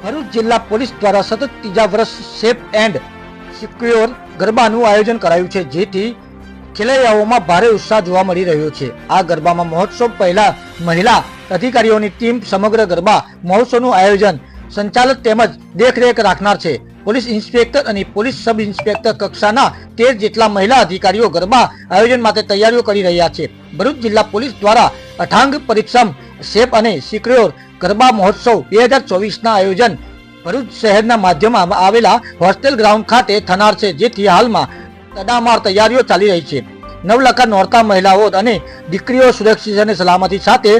ભરૂચ જિલ્લા પોલીસ દ્વારા સતત ત્રીજા વર્ષ સેફ એન્ડ સિક્યોર ગરબાનું આયોજન કરાયું છે, જેથી ખેલૈયાઓમાં ભારે ઉત્સાહ જોવા મળી રહ્યો છે। આ ગરબામાં મહોત્સવ પહેલા મહિલા અધિકારીઓની ટીમ સમગ્ર ગરબા મહોત્સવનું આયોજન, સંચાલન તેમજ દેખરેખ રાખનાર છે। પોલીસ ઇન્સ્પેક્ટર અને પોલીસ સબ ઇન્સ્પેક્ટર કક્ષાના 13 જેટલા મહિલા અધિકારીઓ ગરબા આયોજન માટે તૈયારીઓ કરી રહ્યા છે। ભરૂચ જિલ્લા પોલીસ દ્વારા અઠાંગ પરિશ્રમ સેફ અને સિક્યોર ગરબા મહોત્સવ 2024ના આયોજન ભરૂચ શહેરના માધ્યમમાં આવેલા હોસ્ટેલ ગ્રાઉન્ડ ખાતે થનાર છે, જેથી હાલમાં તડામાર તૈયારીઓ ચાલી રહી છે। નવલખા નોરતા મહિલાઓ અને દીકરીઓ સુરક્ષિત અને સલામતી સાથે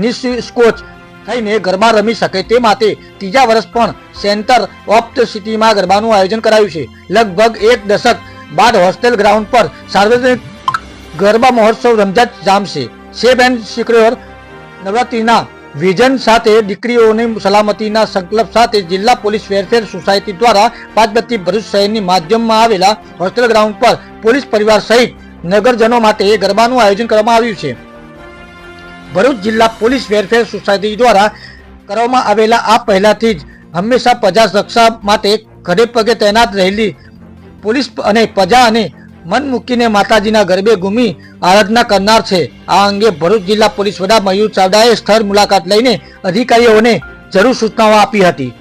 નિષ્કોચ થઈને ગરબા રમી શકે તે માટે ત્રીજા વર્ષ પણ સેન્ટર ઓફ ધ સિટીમાં ગરબાનું આયોજન કરાયું છે। લગભગ 1 દશક બાદ હોસ્ટેલ ગ્રાઉન્ડ પર સાર્વજનિક ગરબા મહોત્સવ રમઝટ જામશે। સેફ એન્ડ સિક્યોર નવરાત્રિના વિઝન સાથે દીકરીઓની સલામતીના સંકલ્પ સાથે જિલ્લા પોલીસ વેલફેર સોસાયટી દ્વારા 5 ગતિ ભરૂચ શહેરની માધ્યમમાં આવેલા હોસ્ટેલ ગ્રાઉન્ડ પર પોલીસ પરિવાર સહિત નગરજનો માટે ગરબાનું આયોજન કરવામાં આવ્યું છે। ભરૂચ જિલ્લા પોલીસ વેલફેર સોસાયટી દ્વારા કરવામાં આવેલા આ પહેલાથી જ હંમેશા પ્રજા રક્ષા માટે ખડે પગે તૈનાત રહેલી પોલીસ અને પ્રજા અને મન મૂકીને માતાજીના ગરબે ઘૂમી આરાધના કરનાર છે। આ અંગે ભરૂચ જિલ્લા પોલીસ વડા મયુર ચાવડાએ સ્થળ મુલાકાત લઈને અધિકારીઓને જરૂર સૂચનાઓ આપી હતી।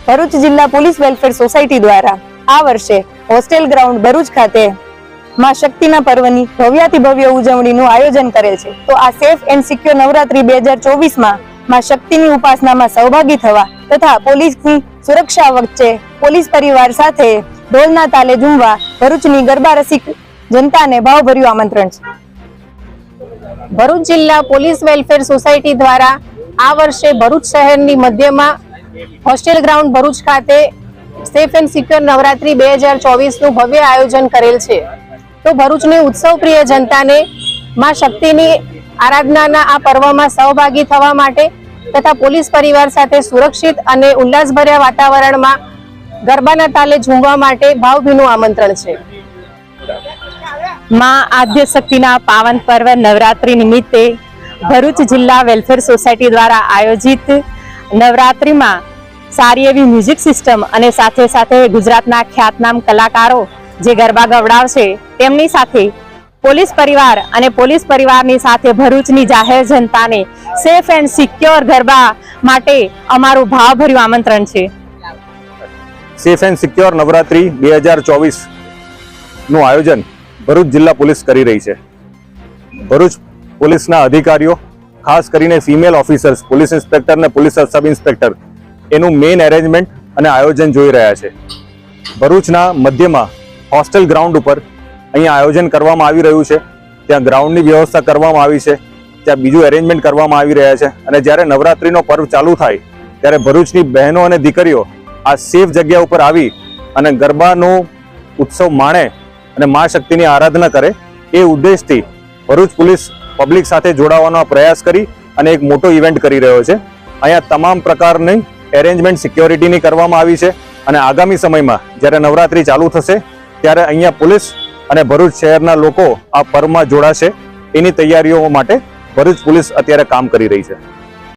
ભરૂચ જિલ્લા પોલીસ વેલફેર સોસાયટી દ્વારા આ વર્ષે હોસ્ટેલ ગ્રાઉન્ડ ભરૂચ ખાતે માં શક્તિના પર્વની ભવ્યાતિ ભવ્ય ઉજવણીનું આયોજન કરેલ છે। તો આ સેફ એન્ડ સિક્યોર નવરાત્રી 2024માં માં શક્તિની ઉપાસનામાં સહભાગી થવા તથા પોલીસની સુરક્ષા વચ્ચે પોલીસ પરિવાર સાથે ઢોલના તાલે ઝૂમવા ભરૂચની ગરબા રસિક જનતાને ભાવભર્યું આમંત્રણ છે। ભરૂચ જિલ્લા પોલીસ વેલફેર સોસાયટી દ્વારા આ વર્ષે ભરૂચ શહેરની મધ્યમાં હોસ્ટેલ ગ્રાઉન્ડ ભરૂચ ખાતે સેફ એન્ડ સિક્યોર નવરાત્રી 2024નું ભવ્ય આયોજન કરેલ છે। તો ભરૂચની ઉત્સવ પ્રિય જનતાને માં શક્તિની આરાધનાના આ પર્વમાં સહભાગી થવા માટે તથા પોલીસ પરિવાર સાથે સુરક્ષિત અને ઉલ્લાસભર્યા વાતાવરણમાં ગરબાના તાલે ઝૂમવા માટે ભાવભીનું આમંત્રણ છે। માં આદ્ય શક્તિના પાવન પર્વ નવરાત્રી નિમિત્તે ભરૂચ જિલ્લા વેલફેર સોસાયટી દ્વારા આયોજિત નવરાત્રીમાં સારી એવી મ્યુઝિક સિસ્ટમ અને સાથે સાથે ગુજરાતના ખ્યાતનામ કલાકારો જે ગરબા ગવડાવશે તેમની સાથે પોલીસ પરિવાર અને પોલીસ પરિવારની સાથે ભરૂચની જાહેર જનતાને સેફ એન્ડ સિક્યોર ગરબા માટે અમારું ભાવભર્યું આમંત્રણ છે. સેફ એન્ડ સિક્યોર નવરાત્રી 2024 નું આયોજન ભરૂચ જિલ્લા પોલીસ કરી રહી છે. ભરૂચ પોલીસના અધિકારીઓ, ખાસ કરીને ફિમેલ ઓફિસર્સ, પોલીસ ઇન્સ્પેક્ટર અને પોલીસ સબ ઇન્સ્પેક્ટર એનું મેઇન એરેન્જમેન્ટ અને આયોજન જોઈ રહ્યા છે. ભરૂચના મધ્યમાં હોસ્ટેલ ગ્રાઉન્ડ ઉપર અહીંયા આયોજન કરવામાં આવી રહ્યું છે. ત્યાં ગ્રાઉન્ડની વ્યવસ્થા કરવામાં આવી છે, ત્યાં બીજું એરેન્જમેન્ટ કરવામાં આવી રહ્યા છે. અને જ્યારે નવરાત્રીનો પર્વ ચાલુ થાય ત્યારે ભરૂચની બહેનો અને દીકરીઓ આ સેફ જગ્યા ઉપર આવી અને ગરબાનો ઉત્સવ માણે અને મા શક્તિની આરાધના કરે એ ઉદ્દેશથી ભરૂચ પોલીસ પબ્લિક સાથે જોડાવાનો પ્રયાસ કરી અને એક મોટો ઇવેન્ટ કરી રહ્યો છે. અહીંયા તમામ પ્રકારની એરેન્જમેન્ટ સિક્યોરિટીની કરવામાં આવી છે અને આગામી સમયમાં જ્યારે નવરાત્રી ચાલુ થશે ત્યારે અહીંયા પોલીસ અને ભરૂચ શહેરના લોકો આ પર્વમાં જોડાશે એની તૈયારીઓ માટે ભરૂચ પોલીસ અત્યારે કામ કરી રહી છે.